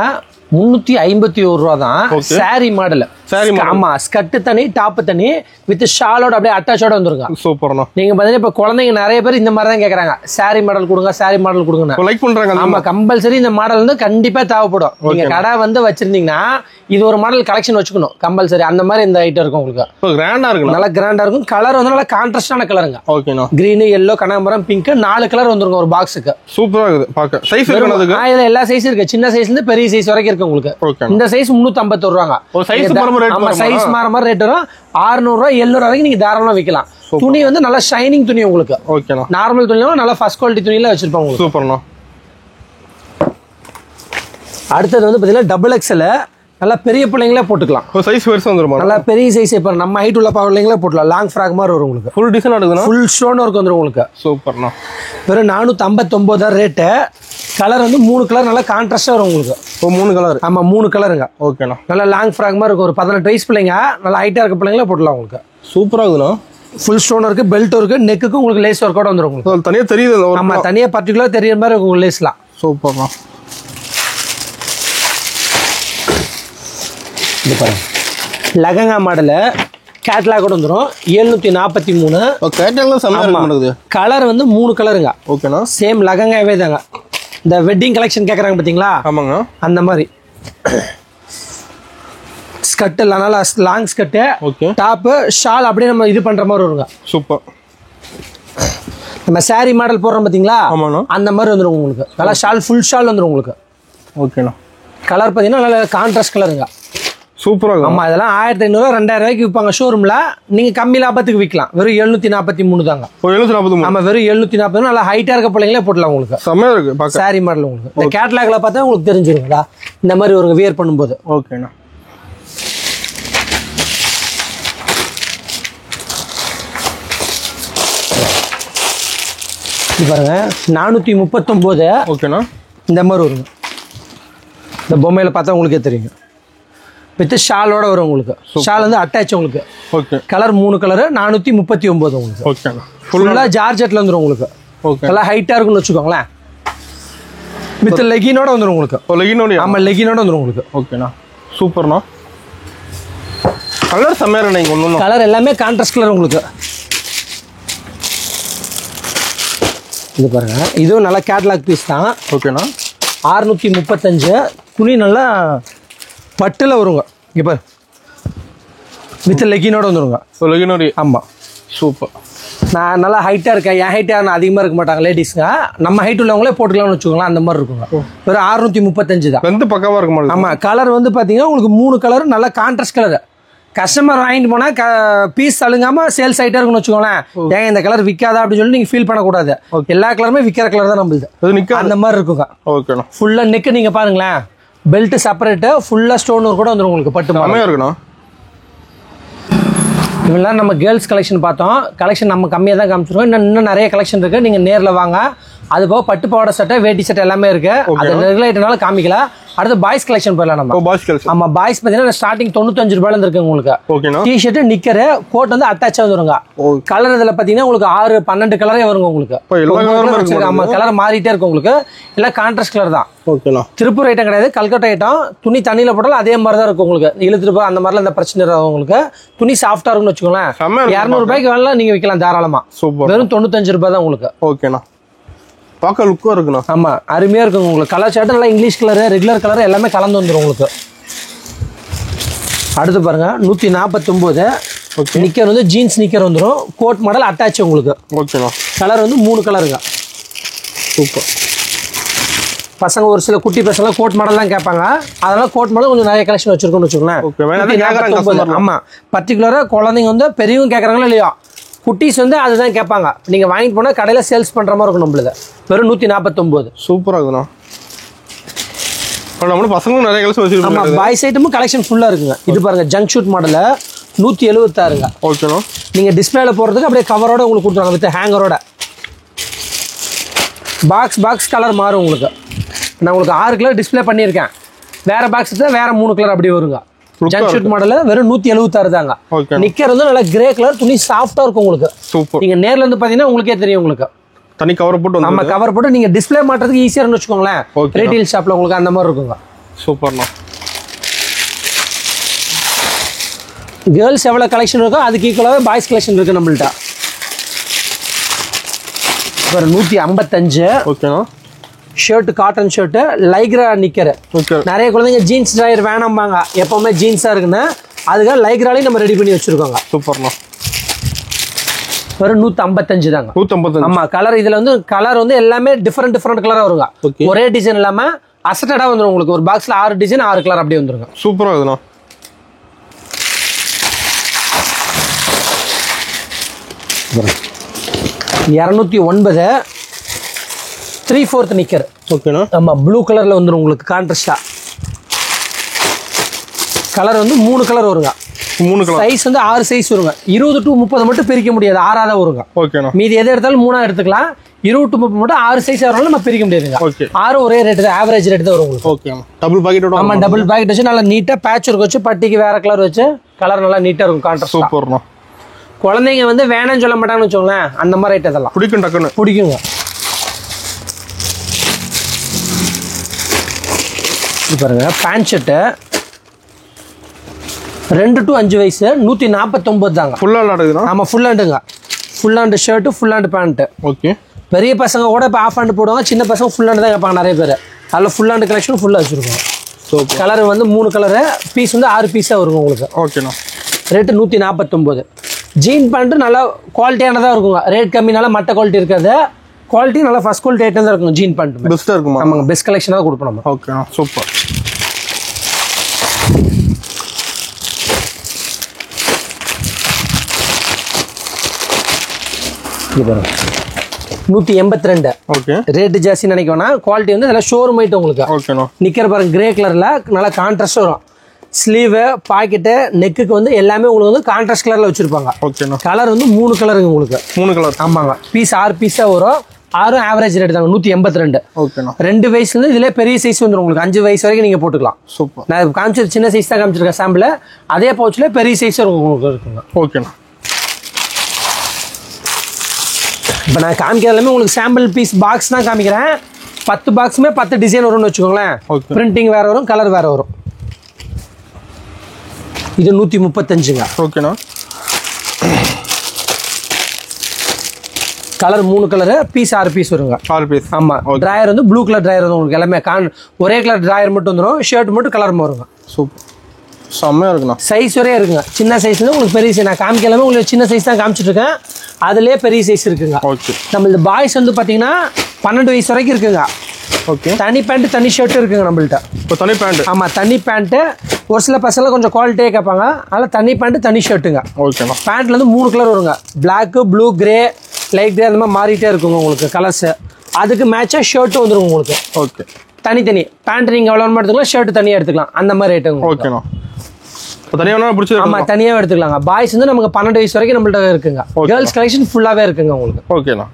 351 ரூபா தான். Sorry model. ஆமா, ஸ்கர்ட் தனி, டாப் தனி வித் ஷாலோட அப்படியே அட்டாச்சோட வந்துருங்க. சூப்பர்ண்ணா. நீங்க பாத்தீங்கன்னா இப்ப குழந்தைங்க நிறைய பேர் இந்த மாதிரி தான் கேக்குறாங்க, சாரி மாடல் கொடுங்க, சாரி மாடல் கொடுங்க, லைக் பண்றாங்க. ஆமா, கம்பல்சரி இந்த மாடல் வந்து கண்டிப்பா தேவைப்படும். நீங்க கடை வந்து வச்சிருந்தீங்கன்னா இது ஒரு மாடல் கலெக்ஷன் வச்சுக்கணும் கம்பல்சரி. அந்த மாதிரி இந்த ஐட்டம் இருக்கும் உங்களுக்கு. கிராண்டா இருக்கும். நல்லா கிராண்டா இருக்கும். கலர் வந்து நல்லா கான்ட்ராஸ்டான கலருங்க. ஓகேண்ணா. கிரீன், எல்லோ, கனகாம்பரம், பிங்க் 4 கலர் வந்துருங்க ஒரு பாக்ஸுக்கு. சூப்பரா இருக்குது பாக்க. சைஸ் இருக்குதுக்கு. இதுல எல்லா சைஸ் இருக்கு. சின்ன சைஸ்ல இருந்து பெரிய சைஸ் வரைக்கும் இருக்கு உங்களுக்கு. இந்த சைஸ் 351 ரூபாங்க. ஒரு சைஸ் மாற ரேட். ஆமா, சைஸ் மாற மாதிரி ரேட் வரும். 600 ரூபாய் 700 வரைக்கும் நீங்க தாராளமா விக்கலாம். துணி வந்து நல்லா ஷைனிங் துணி உங்களுக்கு. ஓகேண்ணா. நார்மல் துணியும் நல்லா ஃபர்ஸ்ட் குவாலிட்டி துணியில வச்சிருப்பாங்க உங்களுக்கு. சூப்பர்ண்ணா. அடுத்தது வந்து பாத்தீங்கன்னா டபுள் எக்ஸ்எல். நல்லா பெரிய பிள்ளைங்களே போட்டுக்கலாம். சைஸ் பெருசா வந்துருமா? நல்லா பெரிய சைஸ். இப்ப நம்ம ஹைட் உள்ள பிள்ளைங்களே போட்டுக்கலாம். லாங் ஃப்ராக் மாதிரி வரும் உங்களுக்கு. ஃபுல் டிசைன் எடுக்குதுனா ஃபுல் ஸ்டோன் ஒர்க் வந்துரும் உங்களுக்கு. சூப்பர்ண்ணா. வெறும் 459 ரேட். கலர் வந்து 3 கலர் நல்லா கான்ட்ராஸ்டா வரும் உங்களுக்கு. ஓ, 3 கலர். ஆமா, 3 கலருங்க. ஓகேண்ணா. நல்லா லாங் ஃப்ராக் மாதிரி இருக்கும். ஒரு 18 வயசு பிள்ளைங்க நல்லா ஹைட்டா இருக்க பிள்ளைங்களே போடலாம் உங்களுக்கு. சூப்பரா இருக்குண்ணா. ஃபுல் ஸ்டோன் இருக்கு, பெல்ட் இருக்கு, நெக்குக்கு உங்களுக்கு லேஸ் ஒர்க்கோட வந்துரும் உங்களுக்கு. தனியா தெரியுது. ஆமா, தனியா பர்టిక్యులர் தெரியுற மாதிரி உங்களுக்கு லேஸ்லாம். சூப்பர்ண்ணா. இது பாருங்க, லெஹங்கா மாடல் கேட்லாக் வந்துரும். 743. கேட்லாக்ல செமையா இருக்குது. கலர் வந்து 3 கலருங்க. ஓகேண்ணா. சேம் லெஹங்காவே தாங்க. இந்த வெட்டிங் கலெக்ஷன் கேக்குறாங்க பாத்தீங்களா? ஆமாங்க. அந்த மாதிரி ஸ்கர்ட் நல்லா long skirt. Okay. Top shawl அப்படியே நம்ம இது பண்ற மாதிரி வருங்க. சூப்பர். நம்ம சாரி மாடல் போடுறோம் பாத்தீங்களா? ஆமாண்ணா. அந்த மாதிரி வந்துரும் உங்களுக்கு. நல்லா ஷால் ஃபுல் ஷால் வந்துரும் உங்களுக்கு. ஓகேண்ணா. கலர் பாத்தீங்கன்னா நல்லா கான்ட்ராஸ்ட் கலருங்க. சூப்பரா இருக்கும். ஆமா, இதெல்லாம் 1500 2000 ரூபாய்க்கு விற்பாங்க ஷோரூம்ல. நீங்க கம்மி லாபத்துக்கு விற்கலாம். வெறும் 743 தாங்க. 743. ஆமா, வெறும் 740. நல்லா ஹைட்டா இருக்க பிள்ளைங்களே போடலாம் உங்களுக்கு. செமையா இருக்கு பாக்க. சாரி மாடல் உங்களுக்கு. இந்த கேட்லாக்ல பார்த்தா உங்களுக்கு தெரிஞ்சிருங்களா இந்த மாதிரி ஒரு வியர் பண்ணும்போது. ஓகேண்ணா. இது பாருங்க, 439. ஓகேண்ணா. இந்த மாதிரி வருங்க. இந்த பொம்மையில பார்த்தா உங்களுக்கே தெரியுங்க. வித் ஷாலோட வரும் உங்களுக்கு. ஷால் வந்து அட்டாச் உங்களுக்கு. ஓகே. கலர் 3 கலர் 439 உங்களுக்கு. ஓகேண்ணா. ஃபுல்லா ஜார்ஜெட்ல வந்துரும் உங்களுக்கு. ஓகே. நல்லா ஹைட்டா இருக்குன்னு வச்சுக்கோங்களேன். வித் லெகினோட வந்துரும் உங்களுக்கு. லெகினோட. ஆமா, லெகினோட வந்துரும் உங்களுக்கு. ஓகேண்ணா. சூப்பர்ண்ணா. கலர் செமையா நீங்க ஒண்ணும். கலர் எல்லாமே கான்ட்ராஸ்ட் கலர் உங்களுக்கு. இது பாருங்க, இதுவும் நல்லா கேட்லாக் பீஸ் தான். ஓகேண்ணா. 635. துணி நல்லா பட்டுல வருங்க. இங்க பாரு, வித் லெகினோட வந்துருங்க. லெகினோட. ஆமா, சூப்பர். நான் நல்லா ஹைட்டா இருக்கேன். என் ஹைட்டா அதிகமா இருக்க மாட்டாங்க லேடிஸ்ங்க. நம்ம ஹைட் உள்ளவங்களே போட்டுக்கலாம்னு வச்சுக்கோங்களேன். அந்த மாதிரி இருக்குங்க. வெறும் 635 தான். வந்து பக்காவா இருக்க மாதிரி. ஆமா, கலர் வந்து பாத்தீங்கன்னா உங்களுக்கு 3 கலர் நல்லா கான்ட்ராஸ்ட் கலர். கஸ்டமர் வாங்கிட்டு போனா பீஸ் அழுங்காம சேல்ஸ் ஆயிட்டே இருக்குன்னு வச்சுக்கோங்களேன். ஏன் இந்த கலர் விற்காதா அப்படின்னு சொல்லி நீங்க ஃபீல் பண்ணக்கூடாது. எல்லா கலருமே விற்கிற கலர் தான் நம்மளுது. அந்த மாதிரி இருக்குங்க. ஓகேண்ணா. ஃபுல்லா நெக் நீங்க பாருங்களேன். பெல்ட் செப்பரேட், ஃபுல்லா ஸ்டோன் ஒர்க் கூட வந்துரும் உங்களுக்கு. பட்டு செமையா இருக்குண்ணா. இவெல்லாம் நம்ம கேர்ள்ஸ் கலெக்ஷன் பார்த்தோம். கலெக்ஷன் நம்ம கம்மியாக தான் காமிச்சிருக்கோம். இன்னும் நிறைய கலெக்ஷன் இருக்கு. நீங்க நேரில் வாங்க. அது போக பட்டு பாவாடை சட்டை, வேட்டி சட்டை எல்லாமே இருக்கு. அது ரெகுலேட்டனால காமிக்கல. அடுத்து பாய்ஸ் கலெக்ஷன் போயிடலாம் நம்ம. Boys collection. ஆமா பாய்ஸ் பாத்தீங்கன்னா ஸ்டார்டிங் 95 ரூபாயில இருந்து இருக்கு உங்களுக்கு. ஓகேண்ணா. டிஷர்ட் நிக்கர் கோட் வந்து அட்டாச் வந்துருங்க. கலர் இதுல பாத்தீங்கன்னா உங்களுக்கு 6-12 கலரே வருங்க உங்களுக்கு. ஆமா கலர் மாறிட்டே இருக்கும் உங்களுக்கு. எல்லாம் கான்ட்ராஸ்ட் கலர் தான். ஓகேண்ணா. திருப்பூர் ஐட்டம் கிடையாது, கல்கட்டா ஐட்டம். துணி தண்ணியில போட்டாலும் அதே மாதிரி தான் இருக்கும் உங்களுக்கு. இழுத்துட்டு போய் அந்த மாதிரிலாம் எந்த பிரச்சனை இருக்கும் உங்களுக்கு. துணி சாஃப்டா இருக்கும்னு வச்சுக்கோங்களேன். 200 ரூபாய்க்கு வேணாலும் நீங்க விற்கலாம் தாராளமா. வெறும் 95 ரூபாய் தான் உங்களுக்கு. ஓகேண்ணா. பார்க்க லுக்கும் இருக்குண்ணா. ஆமா அருமையா இருக்கும் உங்களுக்கு. கலர் ஷர்ட் நல்லா இங்கிலீஷ் கலர் ரெகுலர் கலர் எல்லாமே கலந்து வந்துடும் உங்களுக்கு. அடுத்து பாருங்க 149. நிக்கர் வந்து ஜீன்ஸ் நிக்கர் வந்துடும். கோட் மாடல் அட்டாச் உங்களுக்கு. ஓகேண்ணா. கலர் வந்து 3 கலருங்க. சூப்பர். பசங்க ஒரு சில குட்டி பசங்க கோட் மாடல் தான் கேட்பாங்க. அதனால கோட் மாடல் கொஞ்சம் நிறைய கலெக்ஷன் வச்சிருக்கோம்னு வச்சுக்கோங்களேன். ஆமா பர்டிகுலரா குழந்தைங்க வந்து பெரியவங்க கேட்கறாங்களோ இல்லையோ, குட்டீஸ் வந்து அதுதான் கேட்பாங்க. நீங்க வாங்கிட்டு போனா கடையில சேல்ஸ் பண்ற மாதிரி இருக்கும் நம்மளுது. வெறும் 149. சூப்பரா இருக்குண்ணா. நம்ம பசங்களும் நிறைய கலெக்ஷன் வச்சிருக்கோம். ஆமா பாய்ஸ் ஐட்டமும் கலெக்ஷன் ஃபுல்லா இருக்குங்க. இது பாருங்க ஜங்க் ஷூட் மாடல் 176ங்க. ஓகேண்ணா. நீங்க டிஸ்பிளேல போறதுக்கு அப்படியே கவரோட உங்களுக்கு கொடுத்துருவாங்க வித் ஹேங்கரோட. பாக்ஸ் கலர் மாறும் உங்களுக்கு. நான் உங்களுக்கு 6 கலர் டிஸ்பிளே பண்ணியிருக்கேன். வேற பாக்ஸ் வேற 3 கலர் அப்படி வருங்க. ஜங்க் ஷூட் மாடல் வெறும் 176 தாங்க. நிக்கர் வந்து நல்லா கிரே கலர் துணி சாஃப்டா இருக்கும் உங்களுக்கு. சூப்பர். நீங்க நேர்ல இருந்து பாத்தீங்கன்னா உங்களுக்கே தெரியும் உங்களுக்கு. தனி கவர் போட்டு நம்ம கவர் போட்டு நீங்க டிஸ்பிளே மாட்டுறதுக்கு ஈஸியா இருக்குன்னு வச்சுக்கோங்களேன். ரீட்டைல் ஷாப்ல உங்களுக்கு அந்த மாதிரி இருக்குங்க. சூப்பர்ண்ணா. கேர்ள்ஸ் எவ்வளவு கலெக்ஷன் இருக்கோ அதுக்கு ஈக்குவலாவே பாய்ஸ் கலெக்ஷன் இருக்கு நம்மள்ட்ட. 155. ஓகேண்ணா. Shirt cotton shirt Lycra knicker. நிறைய குழந்தைங்க ஜீன்ஸ் டிரைவர் வேணாம்பாங்க, எப்பவுமே ஜீன்ஸா இருக்குன்னு. அதுக்காக லைக்ராலையும் நம்ம ரெடி பண்ணி வச்சிருக்கோங்க. சூப்பர்ண்ணா. வெறும் 155 தாங்க. 155. ஆமா கலர் இதுல வந்து கலர் வந்து எல்லாமே டிஃபரெண்ட் கலரா வருங்க. ஒரே டிசைன் இல்லாம அசட்டடா வந்துடும் உங்களுக்கு. ஒரு பாக்ஸ்ல 6 டிசைன் 6 கலர் அப்படியே வந்துருங்க. சூப்பரா இருக்குண்ணா. $209. 3/4 நிக்கர். ஓகேண்ணா. ஆமா ப்ளூ கலர்ல வந்துடும் உங்களுக்கு கான்ட்ராஸ்டா. கலர் வந்து 3 கலர் வருங்க. 3 கலர். சைஸ் வந்து 6 சைஸ் வருங்க. 20 to 30 மட்டும் பிரிக்க முடியாது, 6ஆ தான் வருங்க. ஓகேண்ணா. மீதி எது எடுத்தாலும் 3ஆ எடுத்துக்கலாம். 20 to 30 மட்டும் 6 சைஸ் வரனால நம்ம பிரிக்க முடியாதுங்க. 6 ஒரே ரேட் தான், ஆவரேஜ் ரேட் தான் வரும் உங்களுக்கு. ஓகேண்ணா. Double pocket. ஆமா டபுள் பாக்கெட் வச்சு நல்லா நீட்டா பேட்ச் ஒர்க் வச்சு பட்டிக்கு வேற கலர் வச்சு கலர் நல்லா நீட்டா இருக்கும் கான்ட்ராஸ்ட். சூப்பர்ண்ணா. குழந்தைங்க வந்து வேணாம்னு சொல்ல மாட்டாங்கன்னு வச்சுக்கோங்களேன். அந்த மாதிரி ஐட்டம் இதெல்லாம் பிடிக்கும், டக்குன்னு பிடிக்குங்க. இது பாருங்க பேண்ட் ஷர்ட்டு 2 to 5 வயசு 149 தாங்க. ஃபுல் ஹேண்ட் இருக்குதுண்ணா. ஆமா ஃபுல் ஹேண்டுங்க. Full hand shirt full hand pant. Okay. பெரிய பசங்க கூட இப்போ ஆஃப் ஹேண்ட் போடுவாங்க, சின்ன பசங்க ஃபுல் ஹேண்ட் தான் கேட்பாங்க நிறைய பேர். அதில் ஃபுல் ஹேண்ட் கலெக்ஷன் ஃபுல்லாக வச்சுருக்கோம். கலர் வந்து 3 கலரு, பீஸ் வந்து 6 பீஸாக வருங்க உங்களுக்கு. ஓகேண்ணா. ரேட்டு 149. ஜீன் பேண்ட்டு நல்லா குவாலிட்டியானதாக இருக்குங்க. ரேட் கம்மினால மற்ற குவாலிட்டி இருக்காது. குவாலிட்டி நல்லா ஃபர்ஸ்ட் குவாலிட்டி ஐட்டம் தான் இருக்கும். ஜீன் பேண்ட் பெஸ்ட்டாக இருக்குமா? ஆமாங்க, பெஸ்ட் கலெக்ஷனாக கொடுப்போம் நம்ம. ஓகேண்ணா சூப்பர். இது பாருங்க 182. ஓகே. ரேட்டு ஜாஸ்தி நினைக்கவேனா, குவாலிட்டி வந்து நல்லா ஷோரூம் ஐட்டம் உங்களுக்கு. ஓகேண்ணா. நிக்கிற பாருங்க கிரே கலர்ல நல்லா கான்ட்ராஸ்ட் வரும். ஸ்லீவ் பாக்கெட்டு நெக்குக்கு வந்து எல்லாமே உங்களுக்கு வந்து கான்ட்ராஸ்ட் கலர்ல வச்சிருப்பாங்க. ஓகேண்ணா. கலர் வந்து 3 கலருங்க உங்களுக்கு. 3 கலர். ஆமாங்க. பீஸ் 6 பீஸா வரும். 6 ஆவரேஜ் ரேட் தாங்க 182. ஓகேண்ணா. 2 வயசுல இருந்து இதுல பெரிய சைஸ் வந்துடும் உங்களுக்கு. 5 வயசு வரைக்கும் நீங்க போட்டுக்கலாம். சூப்பர். நான் காமிச்சது சின்ன சைஸ் தான் காமிச்சிருக்கேன் சாம்பிள். அதே பவுச்ல பெரிய சைஸ் உங்களுக்கு இருக்குங்க. ஓகேண்ணா. இப்போ நான் காமிக்கிற எல்லாமே உங்களுக்கு சாம்பிள் பீஸ் பாக்ஸ் தான் காமிக்கிறேன். 10 பாக்ஸுமே 10 டிசைன் வரும்னு வச்சுக்கோங்களேன். பிரிண்டிங் வேற வரும், கலர் வேற வரும். இது 135ங்க. ஓகேண்ணா. கலர் 3 கலரு, பீஸ் 6 பீஸ் வருங்க. 6 பீஸ். ஆமா. டிராயர் வந்து ப்ளூ கலர் டிராயர் வந்து உங்களுக்கு எல்லாமே ஒரே கலர் டிராயர் மட்டும் வந்துடும். ஷர்ட் மட்டும் கலர் வருங்க. சூப்பர். செம்மையா இருக்குண்ணா. சைஸ் வரையே இருக்குங்க. சின்ன சைஸ்ல உங்களுக்கு பெரிய சைஸ். நான் காமிக்க எல்லாமே உங்களுக்கு சின்ன சைஸ் தான் காமிச்சிட்டு இருக்கேன். அதுலயே பெரிய சைஸ் இருக்குங்க. ஓகே. நம்ம இந்த பாய்ஸ் வந்து பாத்தீங்கன்னா 12 வயசு வரைக்கும் இருக்குங்க. ஓகே. தனி பேண்ட் தனி ஷர்ட் இருக்குங்க நம்மள்ட்ட. இப்போ தனி பேண்ட். ஆமா தனி பேண்ட். ஒரு சில பசங்க கொஞ்சம் குவாலிட்டியே கேட்பாங்க. அதனால தனி பேண்ட் தனி ஷர்ட்டுங்க. ஓகேண்ணா. பேண்ட்ல வந்து 3 கலர் வருங்க. Black, blue, grey, light grey அந்த மாதிரி மாறிட்டே இருக்குங்க உங்களுக்கு கலர்ஸ். அதுக்கு மேட்சா ஷர்ட்டும் வந்துடும் உங்களுக்கு. ஓகே. தனித்தனி பேண்ட் நீங்க எவ்வளவு எடுத்துக்கலாம், ஷர்ட் தனியா எடுத்துக்கலாம். அந்த மாதிரி ரேட்டுங்க. ஓகேண்ணா. தனியாக பிடிச்சது. ஆமா தனியாக எடுத்துக்கலாங்க. பாய்ஸ் வந்து நமக்கு 12 வயசு வரைக்கும் நம்மள்ட்ட இருக்குங்க. கேர்ள்ஸ் கலெக்ஷன் ஃபுல்லாவே இருக்குங்க உங்களுக்கு. ஓகேண்ணா.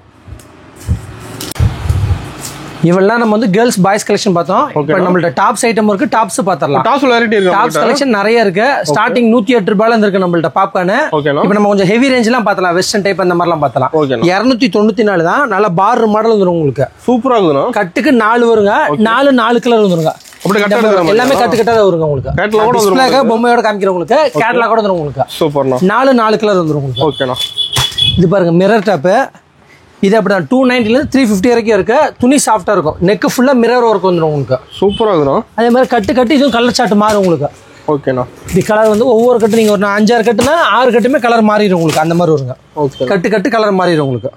இவெல்லாம் நம்ம வந்து கேர்ள்ஸ் பாய்ஸ் கலெக்ஷன் பார்த்தோம். இப்போ நம்மள்ட்ட டாப்ஸ் ஐட்டம் இருக்கு, டாப்ஸ் பார்த்தறலாம். டாப்ஸ் வெரைட்டி இருக்கு. டாப்ஸ் கலெக்ஷன் நிறைய இருக்கு. ஸ்டார்டிங் 108 ரூபாயில இருந்து இருக்கு நம்மள்ட்ட பாப்கார்ன். இப்போ நம்ம கொஞ்சம் ஹெவி ரேஞ்ச்லாம் பார்த்தலாம், வெஸ்டர்ன் டைப் அந்த மாதிரிலாம் பார்த்தலாம். 294 தான். நல்ல பார் மாடல் வந்துரும் உங்களுக்கு. சூப்பரா இருக்குண்ணா. கட்டுக்கு 4 வருங்க, 4 கலர் வந்துருங்க. எல்லாமே கட்டுக்கட்டா வருங்க உங்களுக்கு. டிஸ்ப்ளேக்கு பொம்மையோட காமிக்கிறேன் உங்களுக்கு. கேட்டலாக் கூட வந்துரும் உங்களுக்கு. சூப்பர்ண்ணா. 4 கலர் வந்துரும் உங்களுக்கு. ஓகேண்ணா. இது பாருங்க மிரர் டாப். இது அப்படிதான் 290 350 வரைக்கும் இருக்கு. துணி சாஃப்டா இருக்கும். நெக் ஃபுல்லா மிரர் ஒர்க் வந்துரும் உங்களுக்கு. சூப்பரா இருக்குண்ணா. அதே மாதிரி கட்டு இதுவும் கலர் சார்ட் மாறும் உங்களுக்கு. ஓகேண்ணா. இது கலர் வந்து ஒவ்வொரு கட்டு நீங்க ஒரு 5-6 கட்டுனா 6 கட்டுமே கலர் மாறிடும் உங்களுக்கு. அந்த மாதிரி வருங்க. ஓகே. கட்டு கலர் மாறிடும் உங்களுக்கு.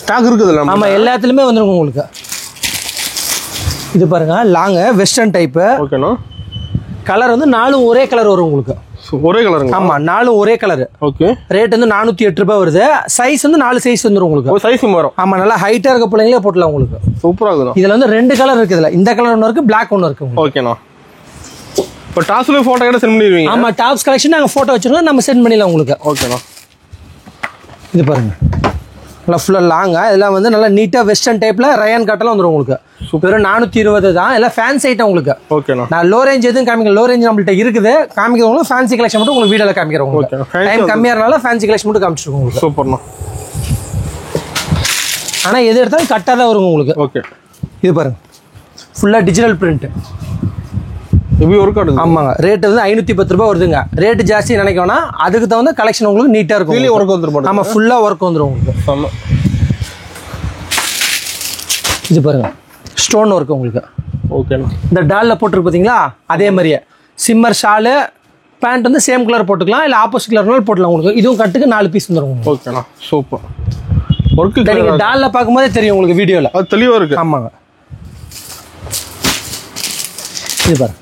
ஸ்டாக் இருக்குதுல்ல? ஆமா, எல்லாத்துலயுமே வந்துரும் உங்களுக்கு. இது பாருங்க லாங் வெஸ்டர்ன் டைப். ஓகேண்ணா. கலர் வந்து 4 ஒரே கலர் வரும் உங்களுக்கு. ஒரே கலருங்க? ஆமா, 4 ஒரே கலர். ஓகே. ரேட் வந்து 408 ரூபாய் வருது. சைஸ் வந்து 4 சைஸ் வந்துரும் உங்களுக்கு. ஒரு சைஸ் வரும். ஆமா, நல்லா ஹைட்டா இருக்க பிள்ளைங்களே போடலாம் உங்களுக்கு. சூப்பரா இருக்குண்ணா. இதுல வந்து 2 கலர் இருக்கு. இதுல இந்த கலர் ஒன்னு இருக்கு, பிளாக் ஒன்னு இருக்கு. ஓகேண்ணா. இப்போ டாப்ஸ்ல போட்டோ கூட சென்ட் பண்ணிடுவீங்க? ஆமா, டாப்ஸ் கலெக்ஷன் நாங்க போட்டோ வச்சிருக்கோம், நம்ம சென்ட் பண்ணிடலாம் உங்களுக்கு. ஓகேண்ணா. இது பாருங்க நல்லா ஃபுல்லா லாங்கா. இதெல்லாம் வந்து நல்லா நீட்டா வெஸ்டர்ன் டைப்ல ரயான் காட்டெல்லாம் வந்துரும் உங்களுக்கு. வெறும் 420 தான். எல்லாம் ஃபேன்சி ஐட்டம் உங்களுக்கு. ஓகேண்ணா. நான் லோ ரேஞ்ச் எதுவும் காமிக்கல. லோ ரேஞ்ச் நம்மள்ட்ட இருக்குது. காமிக்கிறவங்களும் ஃபேன்சி கலெக்ஷன் மட்டும் உங்களுக்கு வீடியோல காமிக்கிறோம் உங்களுக்கு. டைம் கம்மியா இருந்தால ஃபேன்சி கலெக்ஷன் மட்டும் காமிச்சிருக்கோம் உங்களுக்கு. சூப்பர்ண்ணா. ஆனா எது எடுத்தாலும் கட்டா தான் வரும் உங்களுக்கு. ஓகே. இது பாருங்க ஃபுல்லா டிஜிட்டல் பிரிண்ட். எப்படி ஒர்க் ஆகுது? ஆமாங்க. ரேட் வந்து 510 ரூபாய் வருதுங்க. ரேட் ஜாஸ்தி நினைக்கணும்னா அதுக்கு தகுந்த கலெக்ஷன் உங்களுக்கு நீட்டா இருக்கும். கீழே ஒர்க் வந்துரும். ஆமா, ஃபுல்லா ஒர்க் வந்துரும் உங்களுக்கு. இது பாருங்க ஸ்டோன் ஒர்க் உங்களுக்கு. ஓகேண்ணா. இந்த டால்ல போட்டுருக்கு பாத்தீங்களா, அதே மாதிரியே சிம்மர் ஷாலு பேண்ட் வந்து சேம் கலர் போட்டுக்கலாம், இல்ல ஆப்போசிட் கலர்னாலும் போடலாம் உங்களுக்கு. இதுவும் கட்டுக்கு 4 பீஸ் வந்துரும் உங்களுக்கு. ஓகேண்ணா. Super work. நீங்க டால்ல பாக்கும்போதே தெரியும் உங்களுக்கு வீடியோல. அது தெளிவா இருக்கு. ஆமாங்க. இது பாருங்க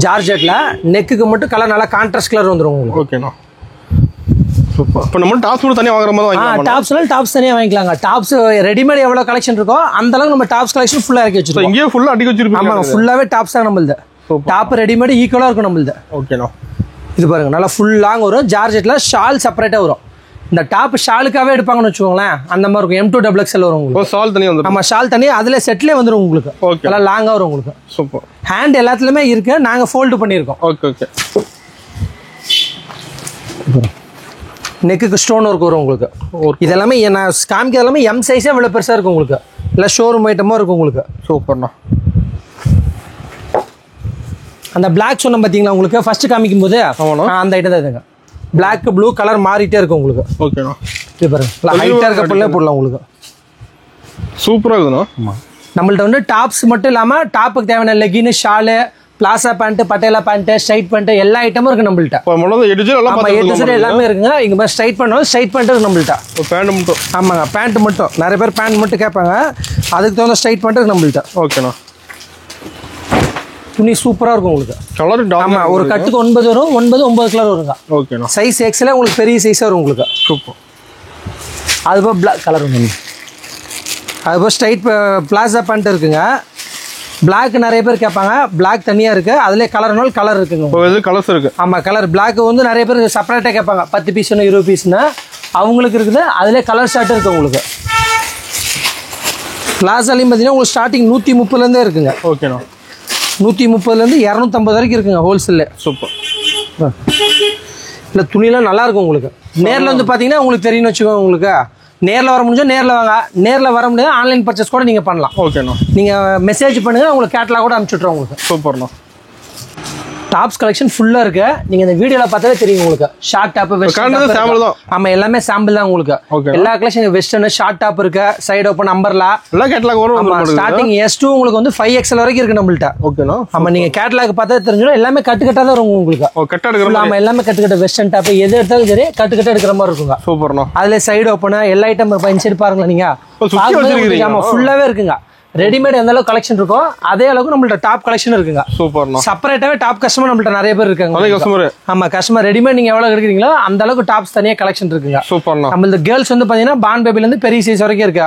ஜார்ஜெட்ல நெக்குக்கு மட்டும் கலர் நல்லா கான்ட்ராஸ்ட் கலர் வந்துரும் உங்களுக்கு. ஓகேண்ணா. சூப்பர். இப்போ நம்ம டாப்ஸ் கூட தனியா வாங்குற மாதிரி வாங்கிக்கலாம். டாப்ஸ்னால டாப்ஸ் தனியா வாங்கிக்கலாங்க. டாப்ஸ் ரெடிமேட் எவ்வளவு கலெக்ஷன் இருக்கோ அந்த அளவுக்கு நம்ம டாப்ஸ் கலெக்ஷன் ஃபுல்லா இறக்கி வச்சிருக்கோம். இங்கே ஃபுல்லா அடிக்க வச்சிருக்கோம். ஆமாங்க, ஃபுல்லாவே டாப்ஸ் தான் நம்மள்து. டாப் ரெடிமேட் ஈக்குவலா இருக்கும் நம்மள்து. ஓகேண்ணா. இது பாருங்க நல்லா ஃபுல் லாங் வரும். ஜார்ஜெட்ல ஷால் செப்பரேட்டா வரும். இந்த டாப் ஷாலுக்காவே எடுப்பாங்கன்னு வச்சுக்கோங்களேன், அந்த மாதிரி இருக்கும். M2XXL வரும் உங்களுக்கு. ஷால் தனியா வந்துரும். ஆமா, ஷால் தனியா அதுல செட்லயே வந்துரும் உங்களுக்கு. நல்லா லாங்கா வரும் உங்களுக்கு. சூப்பர். ஹேண்ட் எல்லாத்துலயுமே இருக்கு, நாங்க ஃபோல்ட் பண்ணிருக்கோம். Okay okay. நெக்குக்கு ஸ்டோன் ஒர்க் வரும் உங்களுக்கு. இதெல்லாமே நான் காமிக்கிறது எல்லாமே M சைஸே இவ்வளவு பெருசா இருக்கும் உங்களுக்கு. இல்ல ஷோரூம் ஐட்டமா இருக்கும் உங்களுக்கு. சூப்பர்ண்ணா. அந்த பிளாக் சொன்ன பாத்தீங்களா உங்களுக்கு ஃபர்ஸ்ட் காமிக்கும் போது, அந்த ஐட்டம் தான் இதுங்க. பிளாக் ப்ளூ கலர் மாறிட்டே இருக்கும் உங்களுக்கு. ஓகேண்ணா. இது பாருங்க ஹைட்டா இருக்க பிள்ளை போடலாம் உங்களுக்கு. சூப்பரா இருக்குண்ணா. நம்மள்ட்ட வந்து டாப்ஸ் மட்டும் இல்லாம டாப்புக்கு தேவையான legging, shawl, palazzo pant, Patiala pant, straight pant எல்லா ஐட்டமும் இருக்கு நம்மள்ட்ட. எல்லாமே இருக்குங்க. இங்க மாதிரி ஸ்ட்ரைட் பண்ணாலும் ஸ்ட்ரைட் பேண்ட் இருக்கு நம்மள்ட்ட. பேண்ட் மட்டும். ஆமாங்க, பேண்ட் மட்டும். நிறைய பேர் பேண்ட் மட்டும் கேட்பாங்க, அதுக்கு தகுந்த ஸ்ட்ரைட் பேண்ட் இருக்கு நம்மள்ட்ட. ஓகேண்ணா. துணி சூப்பரா இருக்கும் உங்களுக்கு. கலர் ஆமா, ஒரு கட்டுக்கு 9 வரும். 9 கலர் வருங்க. ஓகேண்ணா. சைஸ் எக்ஸ்ல உங்களுக்கு பெரிய சைஸா வரும் உங்களுக்கு. சூப்பர். அது போக பிளாக் கலர் வந்து அது போக ஸ்ட்ரைட் பிளாசா பேண்ட் இருக்குங்க. பிளாக் நிறைய பேர் கேட்பாங்க. பிளாக் தனியா இருக்கு, அதுல கலர்னாலும் கலர் இருக்குங்க. கலர்ஸ் இருக்கு. ஆமா, கலர் பிளாக் வந்து நிறைய பேர் செப்பரேட்டா கேட்பாங்க. 10 பீஸ் 20 பீஸ்னா அவங்களுக்கு இருக்குது. அதுல கலர் ஷர்ட் இருக்கு உங்களுக்கு. பிளாசாலையும் பார்த்தீங்கன்னா உங்களுக்கு ஸ்டார்டிங் 130 இருக்குங்க. ஓகேண்ணா. 130 250 வரைக்கும் இருக்குங்க ஹோல்சேல்ல. சூப்பர். இல்லை துணியெல்லாம் நல்லா இருக்கும் உங்களுக்கு. நேரில் வந்து பார்த்தீங்கன்னா உங்களுக்கு தெரியும்னு வச்சுக்கோங்க. உங்களுக்கு நேரில் வர முடிஞ்சா நேரில் வாங்க. நேரில் வர முடியாது, ஆன்லைன் பர்ச்சேஸ் கூட நீங்கள் பண்ணலாம். ஓகேண்ணா. நீங்கள் மெசேஜ் பண்ணுங்க, உங்களுக்கு கேட்டலாக் கூட அனுப்பிச்சுட்றோம் உங்களுக்கு. சூப்பர்ண்ணா. டாப்ஸ் கலெக்ஷன் ஃபுல்லா இருக்கு. நீங்க இந்த வீடியோல பார்த்தாலே தெரியும் உங்களுக்கு. ஷார்ட் டாப், சாம்பிள் தான். ஆமா, எல்லாமே சாம்பிள் தான் உங்களுக்கு. எல்லா கலெக்ஷன் வெஸ்டர்ன் ஷார்ட் டாப் இருக்கு, சைடு ஓபன் அம்பர்லா எல்லா கேட்டலாக் வரும். ஸ்டார்டிங் S2 உங்களுக்கு வந்து 5XL வரைக்கும் இருக்கு நம்மள்ட்ட. ஓகேண்ணா. ஆமா, நீங்க கேட்டலாக் பார்த்தா தெரிஞ்சிடும். எல்லாமே கட்டுக்கட்டா தான் வரும் உங்களுக்கு. கட்ட எடுக்கிற ஆமா, எல்லாமே கட்டுக்கட்ட வெஸ்டர்ன் டாப் எது எடுத்தாலும் சரி கட்டுக்கட்ட எடுக்கிற மாதிரி இருக்குங்க. சூப்பர்ண்ணா. அதுல சைடு ஓபன் எல்லா ஐட்டம் இன்சைட் பாருங்க நீங்க. ஆமா, ஃபுல்லாவே இருக்குங்க. ரெடிமேட் எந்த அளவுக்கு கலெக்ஷன் இருக்கோ அதே அளவுக்கு நம்மள்ட்ட டாப் கலெக்ஷன் இருக்குங்க. சூப்பர்ண்ணா. செப்பரேட்டாவே டாப் கஸ்டமர் நம்மள்ட்ட நிறைய பேர் இருக்காங்க. ஆமா, கஸ்டமர் ரெடிமேட் நீங்க எவ்வளவு எடுக்கிறீங்களோ அந்த அளவுக்கு டாப்ஸ் தனியா கலெக்ஷன் இருக்குங்க. சூப்பர்ண்ணா. நம்மள கேர்ள்ஸ் வந்து பாத்தீங்கன்னா பான் பேபில இருந்து பெரிய சைஸ் வரைக்கும் இருக்கு.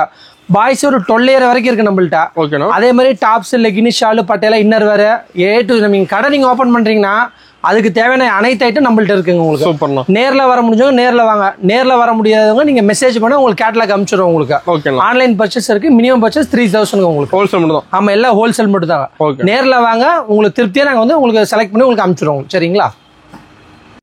பாய்ஸ் ஒரு 12 இயர் வரைக்கும் இருக்கு நம்மள்ட்ட. ஓகேண்ணா. அதே மாதிரி tops, legging, shawl, Patiala, inner வேற A to நீங்க கடை நீங்க ஓபன் பண்றீங்கன்னா அதுக்கு தேவையான அனைத்து ஐட்டம் நம்மள்ட்ட இருக்குங்க உங்களுக்கு. சூப்பர்ண்ணா. நேர்ல வர முடிஞ்சவங்க நேர்ல வாங்க, நேர்ல வர முடியாதவங்க நீங்க மெசேஜ் பண்ணா உங்களுக்கு கேட்டலாக் அனுப்பிச்சிடுவோம் உங்களுக்கு. ஓகேண்ணா. ஆன்லைன் பர்ச்சேஸ் இருக்கு, மினிமம் பர்ச்சேஸ் 3000 உங்களுக்கு. ஹோல்சேல் மட்டும் தான். ஆமா, எல்லாம் ஹோல்சேல் மட்டும் தான். ஓகே. நேர்ல வாங்க, உங்களுக்கு திருப்தியா நாங்க வந்து உங்களுக்கு செலக்ட் பண்ணி உங்களுக்கு அனுப்பிச்சிடுவோம். சரிங்களா?